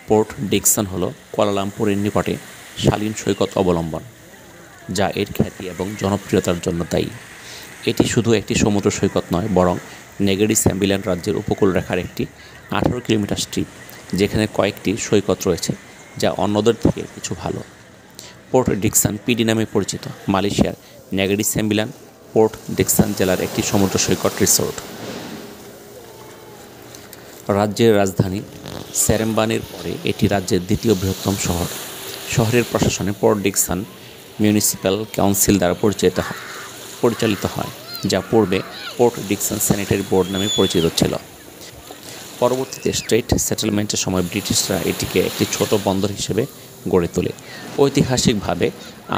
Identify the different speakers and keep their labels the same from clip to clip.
Speaker 1: Port Dickson হল কুয়ালালামপুরের নিকটে শালীন সৈকত অবলম্বন, যা এর খ্যাতি এবং জনপ্রিয়তার জন্য দায়ী। এটি শুধু একটি সমুদ্র সৈকত নয়, বরং নেগেরি স্যাম্বিলান রাজ্যের উপকূলরেখার একটি 18 কিলোমিটার স্ট্রিপ, যেখানে কয়েকটি সৈকত রয়েছে যা অন্যদের থেকে কিছু ভালো। পোর্ট ডিকসন পিডি নামে পরিচিত মালয়েশিয়ার নেগেরি স্যাম্বিলান পোর্ট ডিকসন জেলার একটি সমুদ্র সৈকত রিসোর্ট। রাজ্যের রাজধানী সেরেম্বানের পরে এটি রাজ্যের দ্বিতীয় বৃহত্তম শহর। শহরের প্রশাসনে পোর্ট ডিকসন মিউনিসিপ্যাল কাউন্সিল দ্বারা পরিচালিত হয়, যা পূর্বে পোর্ট ডিকসন স্যানিটারি বোর্ড নামে পরিচিত ছিল। পরবর্তীতে স্ট্রেট সেটেলমেন্টের সময় ব্রিটিশরা এটিকে একটি ছোট বন্দর হিসেবে গড়ে তোলে। ঐতিহাসিকভাবে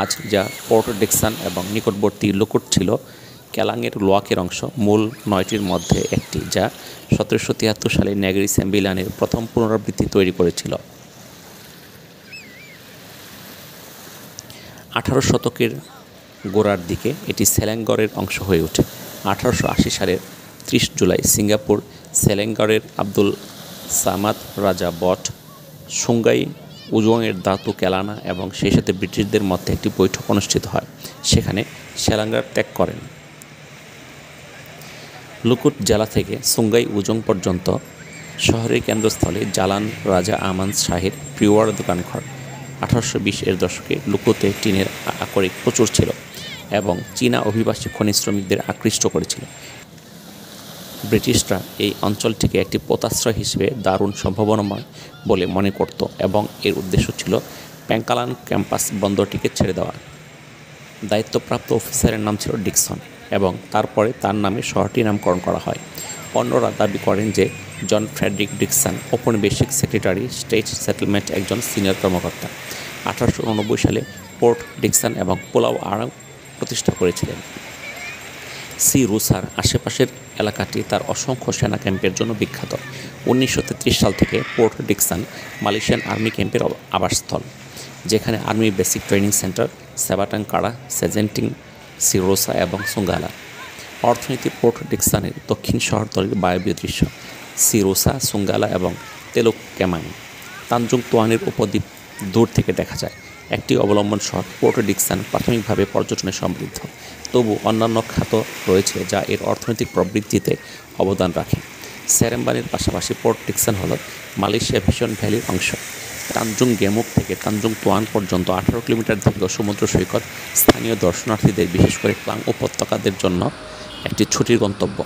Speaker 1: আজ যা পোর্ট ডিকসন এবং নিকটবর্তী লুকুট ছিল কেলাংয়ের লোয়াকের অংশ, মূল 9টির মধ্যে একটি, যা 1773 সালে নেগেরি স্যাম্বিলানের প্রথম পুনরাবৃত্তি তৈরি করেছিল। 18 শতকের গোড়ার দিকে এটি সেলেঙ্গরের অংশ হয়ে ওঠে। 1880 সালের 30 জুলাই সিঙ্গাপুর সেলেঙ্গরের আব্দুল সামাদ রাজা বট সুঙ্গাই উজোংয়ের দাতু কেলানা এবং সেই সাথে ব্রিটিশদের মধ্যে একটি বৈঠক অনুষ্ঠিত হয়। সেখানে সেলাঙ্গার ত্যাগ করেন। লুকুট জেলা থেকে সুঙ্গাই উজোং পর্যন্ত শহরের কেন্দ্রস্থলে জালান রাজা আমান শাহের প্রিওয়ার দোকানঘর। 1820-এর দশকে লুকুতে টিনের আকরিক প্রচুর ছিল এবং চীনা অভিবাসী খনি শ্রমিকদের আকৃষ্ট করেছিল। ব্রিটিশরা এই অঞ্চলটিকে একটি পোতাশ্রয় হিসেবে দারুণ সম্ভাবনাময় বলে মনে করত এবং এর উদ্দেশ্য ছিল প্যাংকালান ক্যাম্পাস বন্দরটিকে ছেড়ে দেওয়া। দায়িত্বপ্রাপ্ত অফিসারের নাম ছিল ডিকসন এবং তারপরে তার নামে শহরটির নামকরণ করা হয়। অন্যরা দাবি করেন যে জন ফ্রেডরিক ডিকসন ঔপনিবেশিক সেক্রেটারি, স্টেট সেটেলমেন্ট একজন সিনিয়র কর্মকর্তা 1889 সালে পোর্ট ডিকসন এবং পোলাও আড়ং প্রতিষ্ঠা করেছিলেন। সি রুসার আশেপাশের এলাকাটি তার অসংখ্য সেনা ক্যাম্পের জন্য বিখ্যাত। 1933 সাল থেকে পোর্ট ডিকসন মালয়েশিয়ান আর্মি ক্যাম্পের আবাসস্থল, যেখানে আর্মি বেসিক ট্রেনিং সেন্টার, সেবাটাং কাড়া, সেজেন্টিং, সি রোসা এবং সুঙ্গালা। অর্থনীতি পোর্ট ডিকসনের দক্ষিণ শহরতলির বায়বীয় দৃশ্য, সি রোসা, সুঙ্গালা এবং তেলুক ক্যামাং। তানজুং তোয়ানের উপদ্বীপ দূর থেকে দেখা যায়। একটি অবলম্বন শহর, পোর্ট ডিকসন প্রাথমিকভাবে পর্যটনে সমৃদ্ধ, তবু অন্যান্য খাত রয়েছে যা এর অর্থনৈতিক প্রবৃদ্ধিতে অবদান রাখে। সেরেম্বানের পাশাপাশি পোর্ট ডিকসন হল মালয়েশিয়া ভিশন ভ্যালির অংশ। তানজুং গেমুক থেকে তানজুং তোয়ান পর্যন্ত 18 কিলোমিটার দীর্ঘ সমুদ্র সৈকত স্থানীয় দর্শনার্থীদের, বিশেষ করে ক্লাং উপত্যকাদের জন্য একটি ছুটির গন্তব্য।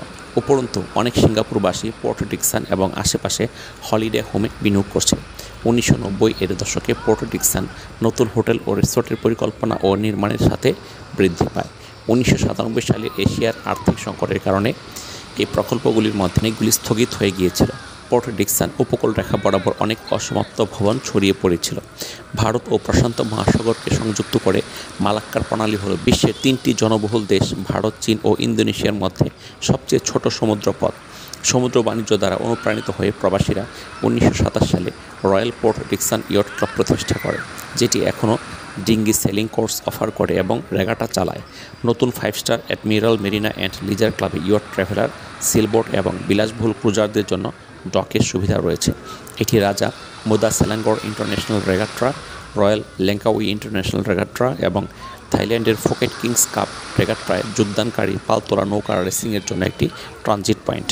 Speaker 1: উপরন্তু অনেক সিঙ্গাপুরবাসী পোর্ট ডিকসন এবং আশেপাশে হলিডে হোমে বিনিয়োগ করছে। 1990-এর দশকে পোর্ট ডিকসন নতুন হোটেল ও রিসোর্টের পরিকল্পনা ও নির্মাণের সাথে বৃদ্ধি পায়। 1997 সালে এশিয়ার আর্থিক সংকটের কারণে এই প্রকল্পগুলির মধ্যে অনেকগুলি স্থগিত হয়ে গিয়েছিল। পোর্ট ডিকসন উপকূলরেখা বরাবর অনেক অসমাপ্ত ভবন ছড়িয়ে পড়েছিল। ভারত ও প্রশান্ত মহাসাগরকে সংযুক্ত করে মালাক্কার প্রণালী হল বিশ্বের 3টি জনবহুল দেশ ভারত, চীন ও ইন্দোনেশিয়ার মধ্যে সবচেয়ে ছোট সমুদ্রপথ। সমুদ্র বাণিজ্য দ্বারা অনুপ্রাণিত হয়ে প্রবাসীরা 1927 সালে Royal Port Dickson yacht club প্রতিষ্ঠা করে, যেটি এখনও ডিঙ্গি সেলিং কোর্স অফার করে এবং রেগাটা চালায়। নতুন 5-স্টার অ্যাডমিরাল মেরিনা অ্যান্ড লিজার ক্লাবে ইয়ট ট্রাভেলার, সিলবোট এবং বিলাসবহুল ক্রুজারদের জন্য ডকের সুবিধা রয়েছে। এটি রাজা মুদা সেলাঙ্গর ইন্টারন্যাশনাল রেগাট্রা, রয়্যাল লেঙ্কাউই ইন্টারন্যাশনাল রেগাট্রা এবং থাইল্যান্ডের ফুকেট কিংস কাপ রেগাট্রায় যোগদানকারী পালতোলা নৌকা রেসিংয়ের জন্য একটি ট্রানজিট পয়েন্ট।